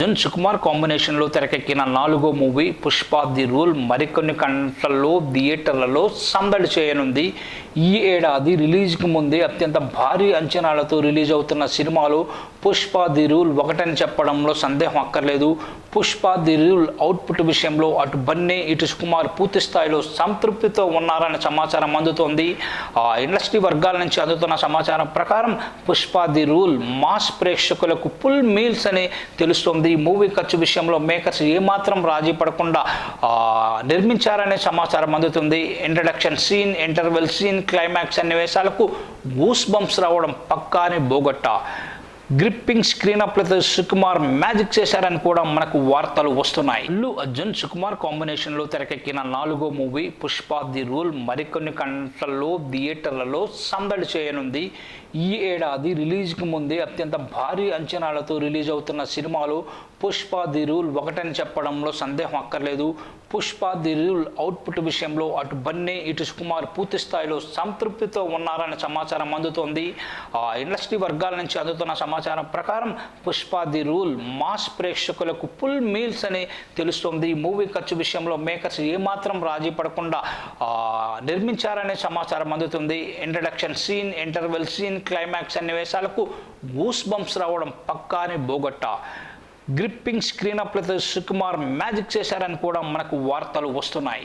అర్జున్ సుకుమార్ కాంబినేషన్లో తెరకెక్కిన 4వ మూవీ పుష్ప ది రూల్ మరికొన్ని గంటల్లో థియేటర్లలో సందడి చేయనుంది. ఈ ఏడాది రిలీజ్కి ముందే అత్యంత భారీ అంచనాలతో రిలీజ్ అవుతున్న సినిమాలో పుష్ప ది రూల్ ఒకటని చెప్పడంలో సందేహం అక్కర్లేదు. పుష్ప ది రూల్ అవుట్పుట్ విషయంలో అటు బన్నీ ఇటు సుకుమార్ పూర్తి స్థాయిలో సంతృప్తితో ఉన్నారనే సమాచారం అందుతోంది. ఇండస్ట్రీ వర్గాల నుంచి అందుతున్న సమాచారం ప్రకారం పుష్ప ది రూల్ మాస్ ప్రేక్షకులకు ఫుల్ మీల్స్ అని తెలుస్తోంది. మూవీ ఖర్చు విషయంలో మేకర్స్ ఏమాత్రం రాజీ పడకుండా నిర్మించారనే సమాచారం అందుతుంది. Introduction scene, interval scene, climax సన్నివేశాలకు గూస్ బంప్స్ రావడం పక్కాని బోగట్టా. గ్రిప్పింగ్ స్క్రీన్ అప్లతో సుకుమార్ మ్యాజిక్ చేశారని కూడా మనకు వార్తలు వస్తున్నాయి. అల్లు అర్జున్ సుకుమార్ కాంబినేషన్లో తెరకెక్కిన 4వ మూవీ పుష్ప ది రూల్ మరికొన్ని గంటల్లో థియేటర్లలో సందడి చేయనుంది. ఈ ఏడాది రిలీజ్కి ముందే అత్యంత భారీ అంచనాలతో రిలీజ్ అవుతున్న సినిమాలో పుష్ప ది రూల్ ఒకటని చెప్పడంలో సందేహం అక్కర్లేదు. పుష్ప ది రూల్ అవుట్పుట్ విషయంలో అటు బన్నీ ఇటు సుకుమార్ పూర్తి స్థాయిలో సంతృప్తితో ఉన్నారనే సమాచారం అందుతోంది. ఇండస్ట్రీ వర్గాల నుంచి అందుతున్న సమాచారం ప్రకారం పుష్ప ది రూల్ మాస్ ప్రేక్షకులకు ఫుల్ మీల్స్ అని తెలుస్తోంది. మూవీ ఖర్చు విషయంలో మేకర్స్ ఏమాత్రం రాజీ పడకుండా నిర్మించారనే సమాచారం అందుతుంది. Introduction scene, interval scene, climax సన్నివేశాలకు గూస్ బంప్స్ రావడం పక్కాని బోగట్టా. గ్రిప్పింగ్ స్క్రీన్ అప్లతో సుకుమార్ మ్యాజిక్ చేశారని కూడా మనకు వార్తలు వస్తున్నాయి.